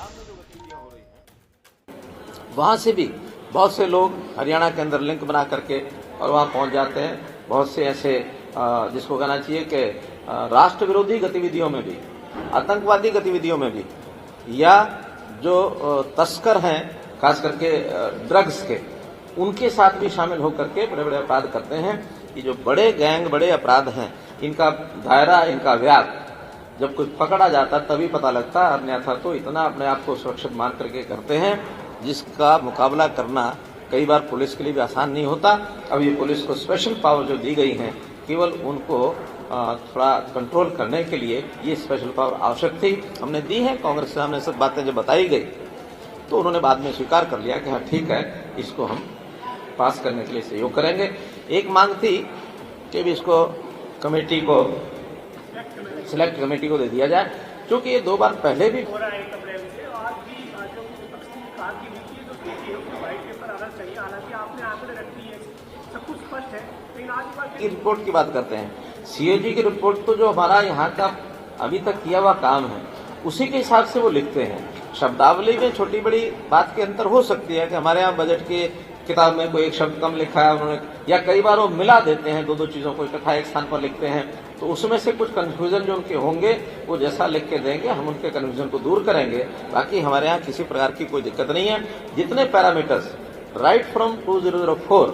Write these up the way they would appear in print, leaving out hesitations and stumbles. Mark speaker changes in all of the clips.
Speaker 1: में जो गतिविधियां हो रही हैं वहां से भी बहुत से लोग हरियाणा के अंदर लिंक बना करके और वहां पहुंच जाते हैं। बहुत से ऐसे जिसको कहना चाहिए कि राष्ट्र विरोधी गतिविधियों में भी, आतंकवादी गतिविधियों में भी, या जो तस्कर हैं खास करके ड्रग्स के, उनके साथ भी शामिल होकर के बड़े बड़े अपराध करते हैं। ये जो बड़े गैंग, बड़े अपराध हैं, इनका दायरा, इनका व्याप जब कोई पकड़ा जाता तभी पता लगता, अन्यथा तो इतना अपने आप को सुरक्षित मान करके करते हैं जिसका मुकाबला करना कई बार पुलिस के लिए भी आसान नहीं होता। अब ये पुलिस को स्पेशल पावर जो दी गई हैं, केवल उनको थोड़ा कंट्रोल करने के लिए ये स्पेशल पावर आवश्यक थी, हमने दी है। कांग्रेस के सामने सब बातें जब बताई गई तो उन्होंने बाद में स्वीकार कर लिया कि हाँ ठीक है, इसको हम पास करने के लिए सहयोग करेंगे। एक मांग थी कि भी इसको कमेटी को, सिलेक्ट कमेटी को दे दिया जाए, क्योंकि ये 2 बार पहले भी की रिपोर्ट की बात करते हैं। सीएजी की रिपोर्ट तो जो हमारा यहाँ का अभी तक किया हुआ काम है उसी के हिसाब से वो लिखते हैं। शब्दावली में छोटी बड़ी बात के अंतर हो सकती है कि हमारे यहाँ बजट के किताब में कोई एक शब्द कम लिखा है उन्होंने, या कई बार वो मिला देते हैं 2-2 चीजों को इकट्ठा एक स्थान पर लिखते हैं, तो उसमें से कुछ कंफ्यूजन जो उनके होंगे वो जैसा लिख के देंगे हम उनके कंफ्यूजन को दूर करेंगे। बाकी हमारे यहाँ किसी प्रकार की कोई दिक्कत नहीं है। जितने पैरामीटर्स राइट फ्रॉम 2004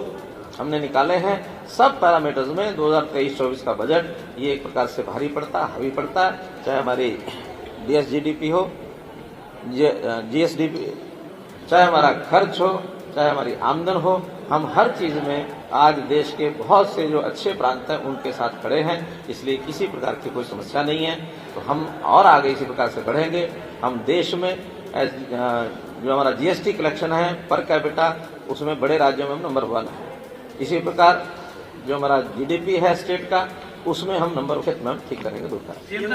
Speaker 1: हमने निकाले हैं, सब पैरामीटर्स में 2023-24 का बजट ये एक प्रकार से भारी पड़ता, हावी पड़ता है। चाहे हमारी DSGDP हो, GSDP, चाहे हमारा खर्च हो, चाहे हमारी आमदन हो, हम हर चीज में आज देश के बहुत से जो अच्छे प्रांत हैं उनके साथ खड़े हैं। इसलिए किसी प्रकार की कोई समस्या नहीं है। तो हम और आगे इसी प्रकार से बढ़ेंगे। हम देश में जो हमारा GST कलेक्शन है पर कैपिटा, उसमें बड़े राज्यों में हम नंबर 1 है। इसी प्रकार जो हमारा GDP है स्टेट का, उसमें हम नंबर में ठीक करेंगे, दूर करेंगे।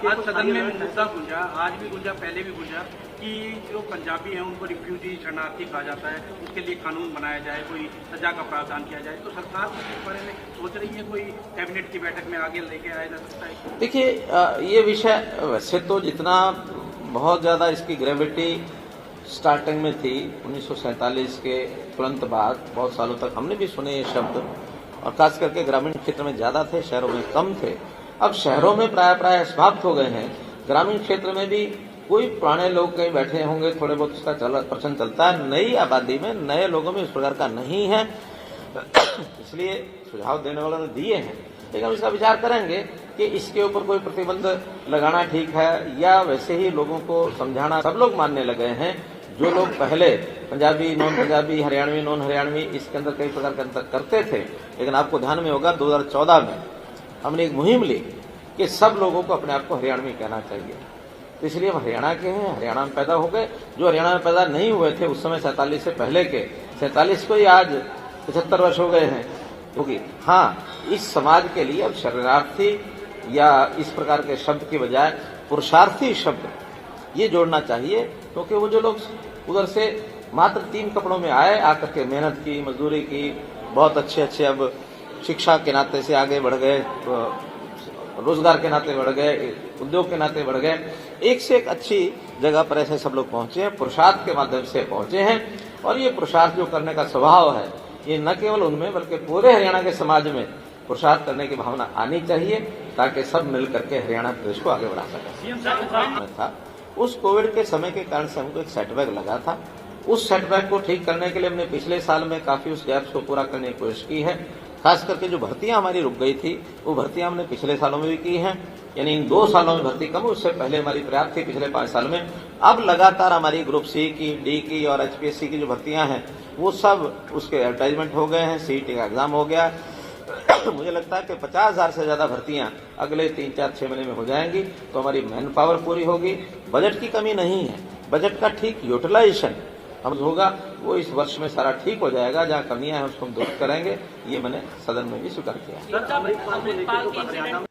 Speaker 2: आज सदन में मुद्दा गुंजा, आज भी गुंजा, पहले भी गुंजा कि जो पंजाबी हैं उनको रिफ्यूजी, शरणार्थी कहा जाता है, उसके लिए कानून बनाया जाए, कोई सजा का प्रावधान किया जाए। तो सरकार इस बारे में सोच रही है, कोई कैबिनेट की बैठक में आगे लेके आया जा सकता है?
Speaker 1: देखिए, ये विषय वैसे तो जितना बहुत ज्यादा इसकी ग्रेविटी स्टार्टिंग में थी 1947 के तुरंत बाद, बहुत सालों तक हमने भी सुने ये शब्द, और खास करके ग्रामीण क्षेत्र में ज्यादा थे, शहरों में कम थे। अब शहरों में प्राय समाप्त हो गए हैं। ग्रामीण क्षेत्र में भी कोई पुराने लोग कहीं बैठे होंगे, थोड़े बहुत उसका प्रचलन चलता है। नई आबादी में, नए लोगों में इस प्रकार का नहीं है। इसलिए सुझाव देने वालों ने दिए हैं, लेकिन हम इसका विचार करेंगे कि इसके ऊपर कोई प्रतिबंध लगाना ठीक है या वैसे ही लोगों को समझाना। सब लोग मानने लगे हैं, जो लोग पहले पंजाबी, नॉन पंजाबी, हरियाणवी, नॉन हरियाणवी, इसके अंदर कई प्रकार के अंतर करते थे। लेकिन आपको ध्यान में होगा 2014 में हमने एक मुहिम ली कि सब लोगों को अपने आप को हरियाणवी कहना चाहिए। तो इसलिए हम हरियाणा के हैं, हरियाणा में पैदा हो गए। जो हरियाणा में पैदा नहीं हुए थे उस समय 47 से पहले के, 47 को ही आज 75 वर्ष हो गए हैं, क्योंकि हाँ, इस समाज के लिए अब शरणार्थी या इस प्रकार के शब्द की बजाय पुरुषार्थी शब्द ये जोड़ना चाहिए। क्योंकि वो जो लोग उधर से मात्र 3 कपड़ों में आए, आकर के मेहनत की, मजदूरी की, बहुत अच्छे अब शिक्षा के नाते से आगे बढ़ गए, रोजगार के नाते बढ़ गए, उद्योग के नाते बढ़ गए, एक से एक अच्छी जगह पर ऐसे सब लोग पहुंचे हैं, पुरुषार्थ के माध्यम से पहुंचे हैं। और ये पुरुषार्थ जो करने का स्वभाव है, ये न केवल उनमें बल्कि पूरे हरियाणा के समाज में पुरुषार्थ करने की भावना आनी चाहिए, ताकि सब मिल करके हरियाणा प्रदेश को आगे बढ़ा सके। उस कोविड के समय के कारण से हमको एक सेटबैक लगा था। उस सेटबैक को ठीक करने के लिए हमने पिछले साल में काफी उस गैप को पूरा करने की कोशिश की है। खास करके जो भर्तियां हमारी रुक गई थी, वो भर्तियां हमने पिछले सालों में भी की हैं। यानी इन 2 सालों में भर्ती कम, उससे पहले हमारी पर्याप्त थी पिछले 5 साल में। अब लगातार हमारी ग्रुप C की, D की और HPSC की जो भर्तियां हैं वो सब उसके एडवर्टाइजमेंट हो गए हैं, CET का एग्जाम हो गया। मुझे लगता है कि 50,000 से ज्यादा भर्तियां अगले 3-4-6 महीने में हो जाएंगी। तो हमारी मैन पावर पूरी होगी। बजट की कमी नहीं है, बजट का ठीक यूटिलाइजेशन हम होगा, वो इस वर्ष में सारा ठीक हो जाएगा। जहाँ कमियां हैं उसको हम दूर करेंगे। ये मैंने सदन में भी स्वीकार किया।